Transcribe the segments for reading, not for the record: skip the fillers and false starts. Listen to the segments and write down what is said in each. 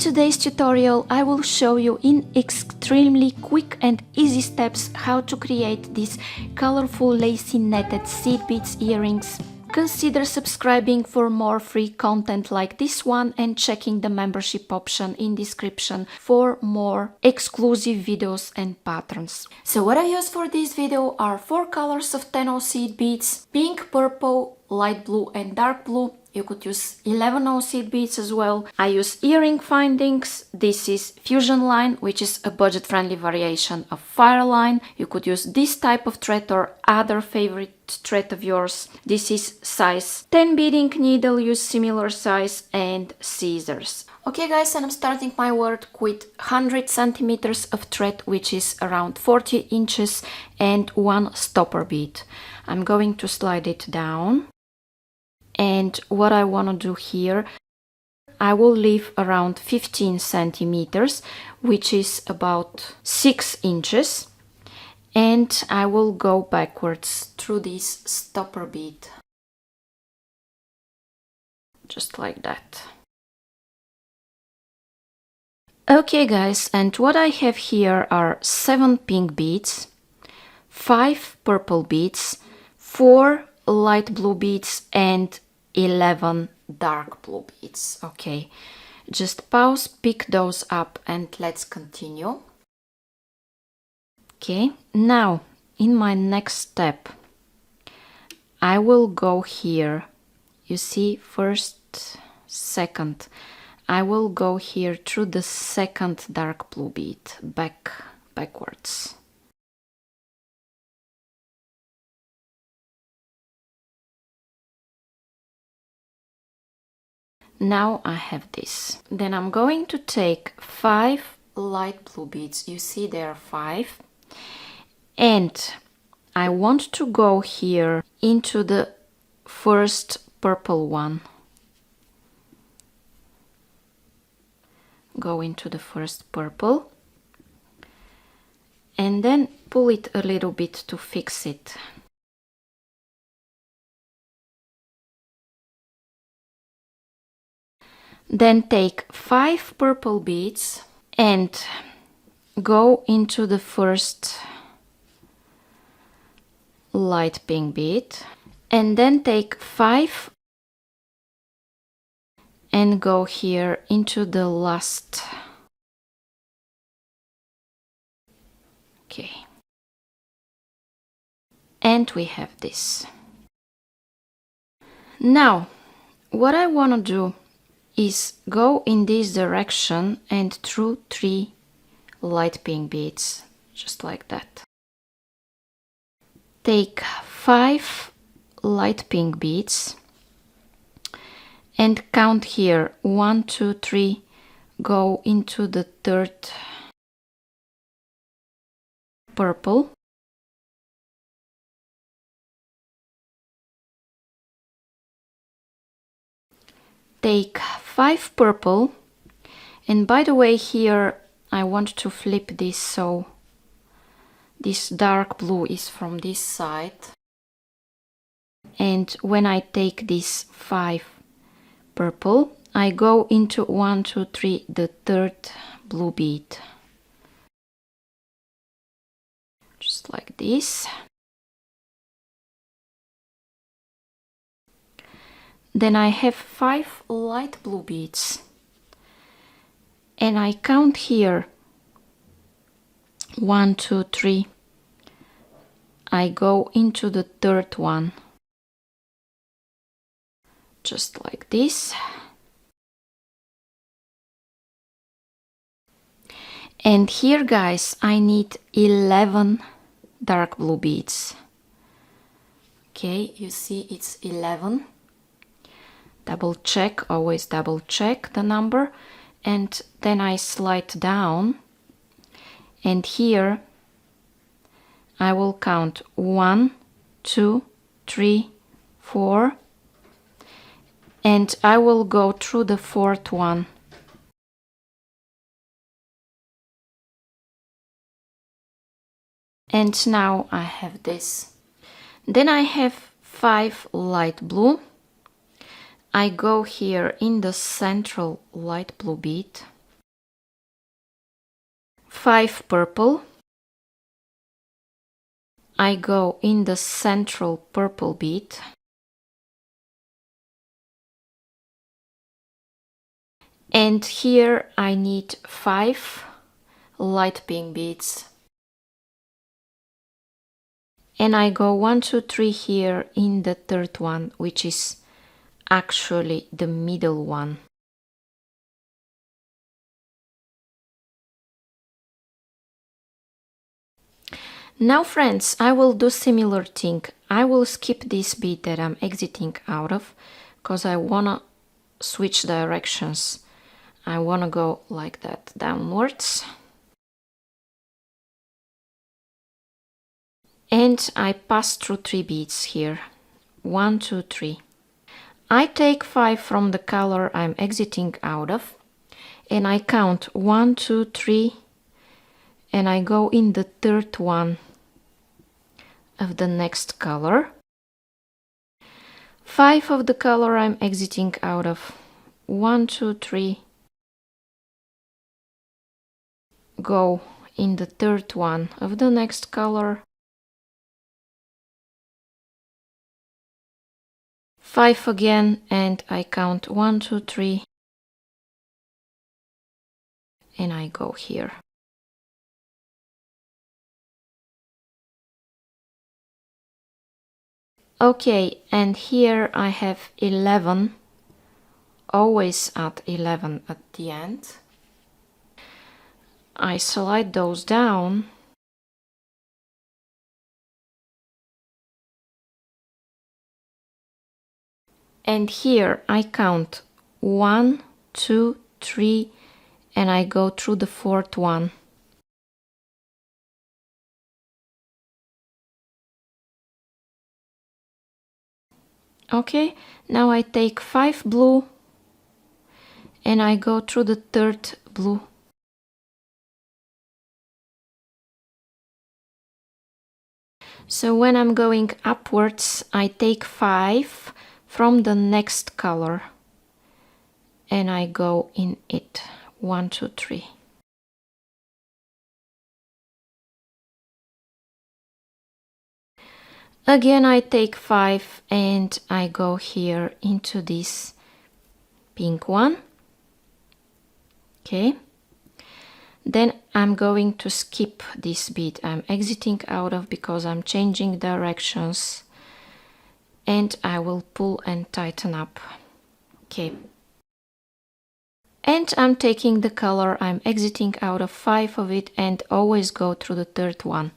today's tutorial, I will show you in extremely quick and easy steps how to create these colorful lacy netted seed beads earrings. Consider subscribing for more free content like this one and checking the membership option in description for more exclusive videos and patterns. So what I use for this video are 4 colors of 10-0 seed beads: pink, purple, light blue and dark blue. You could use 11-0 seed beads as well. I use earring findings. This is Fusionline, which is a budget-friendly variation of Fireline. You could use this type of thread or other favorite thread of yours. This is size 10 beading needle, use similar size, and scissors. Okay guys, and I'm starting my work with 100 centimeters of thread, which is around 40 inches, and 1 stopper bead. I'm going to slide it down. And what I want to do here, I will leave around 15 centimeters, which is about 6 inches. And I will go backwards through this stopper bead. Just like that. Okay guys, and what I have here are 7 pink beads, 5 purple beads, 4 light blue beads and 11 dark blue beads. Okay, just pause, pick those up and let's continue. Okay, now in my next step I will go here. You see, first, second, I will go here through the second dark blue bead, backwards. Now I have this. Then I'm going to take 5 light blue beads. You see there are 5. And I want to go here into the first purple one. Go into the first purple. And then pull it a little bit to fix it. Then take 5 purple beads and go into the first light pink bead, and then take 5 and go here into the last. Okay, and we have this. Now what I want to do is go in this direction and through 3 light pink beads, just like that. Take 5 light pink beads and count here 1, 2, 3, go into the third purple. Take 5 purple, and by the way here I want to flip this so this dark blue is from this side, and when I take this 5 purple I go into 1, 2, 3 the third blue bead, just like this. Then I have 5 light blue beads and I count here 1, 2, 3. I go into the third one, just like this. And here guys, I need 11 dark blue beads. Okay, you see it's 11. Double check, always double check the number, and then I slide down, and here I will count 1, 2, 3, 4, and I will go through the fourth one. And now I have this. Then I have 5 light blue. I go here in the central light blue bead 5 purple. I go in the central purple bead. And here I need 5 light pink beads. And I go 1, 2, 3 here in the third one, which is actually the middle one. Now friends, I will do similar thing. I will skip this bead that I'm exiting out of, because I wanna switch directions. I wanna go like that downwards. And I pass through 3 beads here. 1, 2, 3. I take 5 from the color I'm exiting out of, and I count 1, 2, 3, and I go in the third one of the next color. 5 of the color I'm exiting out of. 1, 2, 3. Go in the third one of the next color. 5 again, and I count 1, 2, 3, and I go here. Okay, and here I have 11, always at 11 at the end. I slide those down. And here I count 1, 2, 3, and I go through the fourth one. Okay, now I take 5 blue and I go through the third blue. So when I'm going upwards, I take 5 from the next color and I go in it. 1, 2, 3. Again I take 5 and I go here into this pink one. Okay. Then I'm going to skip this bead I'm exiting out of because I'm changing directions, and I will pull and tighten up. Okay. And I'm taking the color I'm exiting out of, 5 of it, and always go through the third one.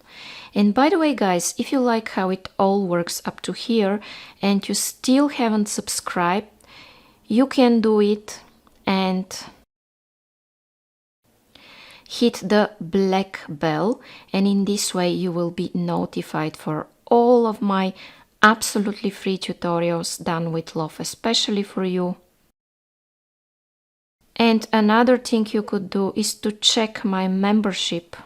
And by the way guys, if you like how it all works up to here and you still haven't subscribed, you can do it and hit the black bell, and in this way you will be notified for all of my absolutely free tutorials done with love, especially for you. And another thing you could do is to check my membership,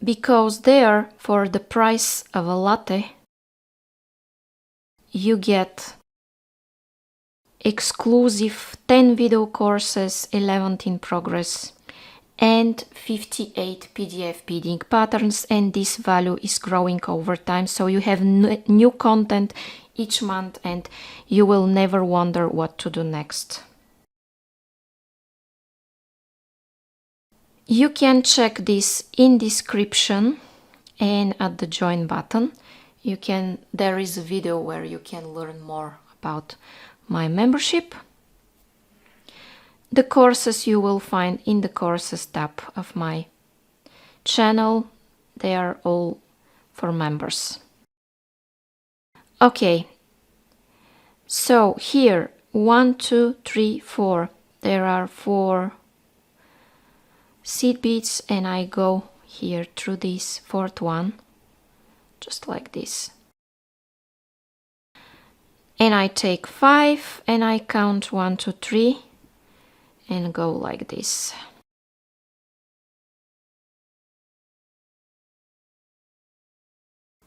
because there, for the price of a latte, you get exclusive 10 video courses, 11 in progress, and 58 PDF beading patterns, and this value is growing over time, so you have new content each month and you will never wonder what to do next. You can check this in description and at the join button. There is a video where you can learn more about my membership. The courses you will find in the courses tab of my channel. They are all for members. Okay, so here 1, 2, 3, 4. There are 4 seed beads, and I go here through this fourth one, just like this. And I take 5 and I count 1, 2, 3 and go like this.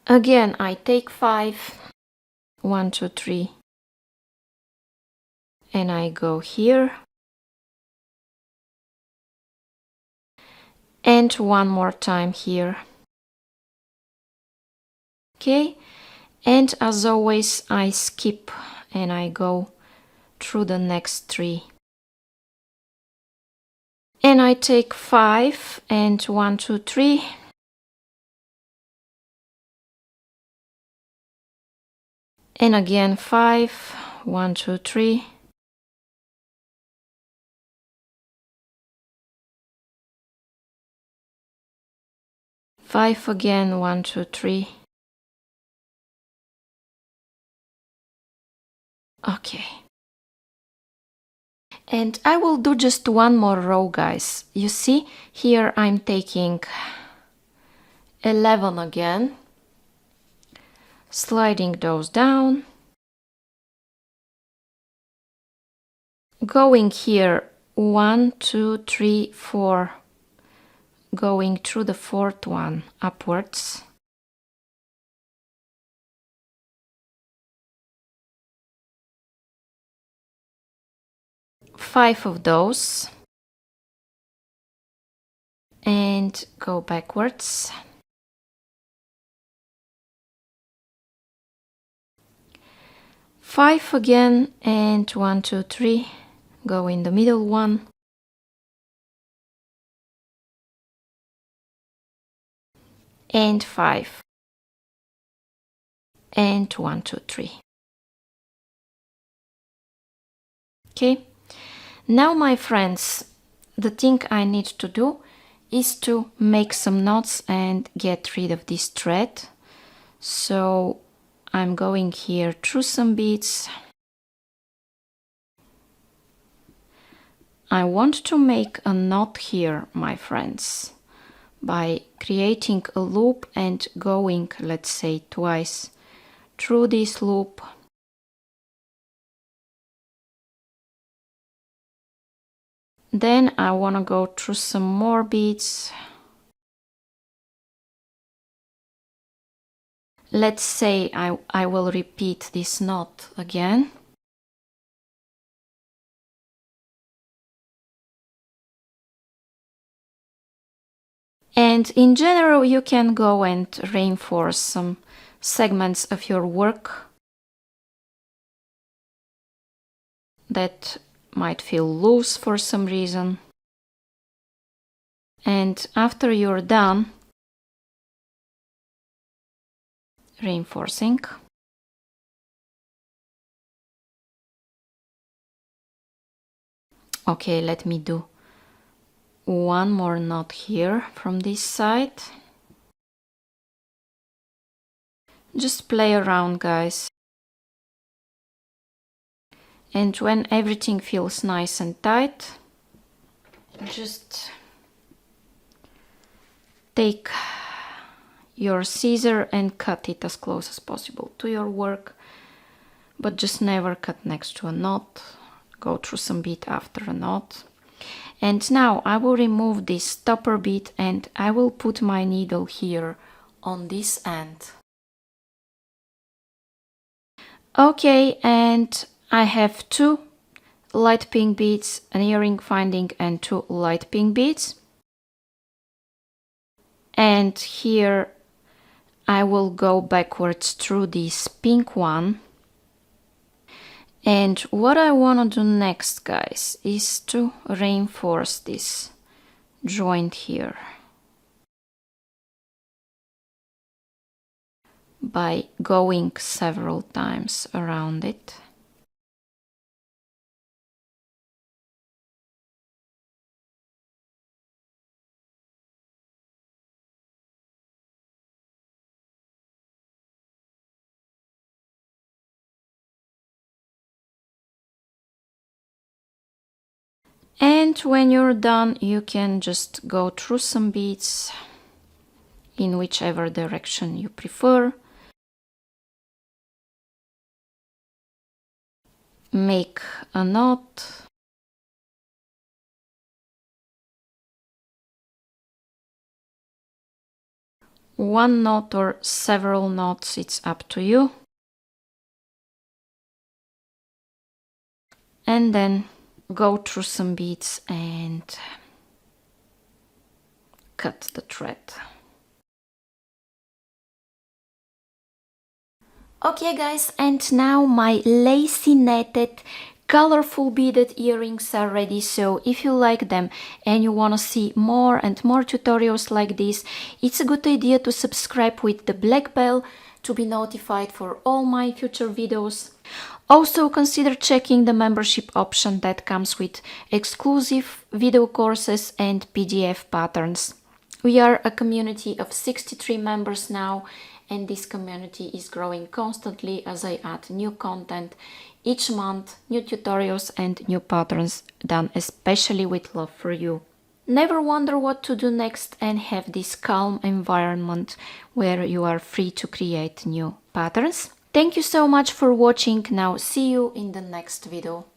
Again I take 5, 1, 2, 3, and I go here and one more time here. Okay, and as always I skip and I go through the next 3. And I take 5 and 1, 2, 3. And again 5, 1, 2, 3. Five again, 1, 2, 3. Okay. And I will do just one more row, guys. You see, here I'm taking 11 again, sliding those down, going here 1, 2, 3, 4, going through the 4th one upwards. Five of those and go backwards. Five again and 1, 2, 3, go in the middle one. And 5 and 1, 2, 3. Okay, now my friends, the thing I need to do is to make some knots and get rid of this thread. So I'm going here through some beads. I want to make a knot here, my friends, by creating a loop and going, let's say, twice through this loop. Then I want to go through some more beads. Let's say I will repeat this knot again. And in general, you can go and reinforce some segments of your work that might feel loose for some reason. And after you're done reinforcing, okay, let me do one more knot here from this side. Just play around, guys. And when everything feels nice and tight, just take your scissor and cut it as close as possible to your work, but just never cut next to a knot. Go through some bead after a knot. And now I will remove this stopper bead and I will put my needle here on this end. Okay, and I have 2 light pink beads, an earring finding and 2 light pink beads. And here I will go backwards through this pink one. And what I want to do next, guys, is to reinforce this joint here by going several times around it. And when you're done, you can just go through some beads in whichever direction you prefer. Make a knot. One knot or several knots, it's up to you. And then go through some beads and cut the thread. Okay guys, and now my lacy netted colorful beaded earrings are ready. So if you like them and you want to see more and more tutorials like this, it's a good idea to subscribe with the black bell to be notified for all my future videos. Also consider checking the membership option that comes with exclusive video courses and PDF patterns. We are a community of 63 members now, and this community is growing constantly as I add new content each month, new tutorials and new patterns done especially with love for you. Never wonder what to do next and have this calm environment where you are free to create new patterns. Thank you so much for watching. Now see you in the next video.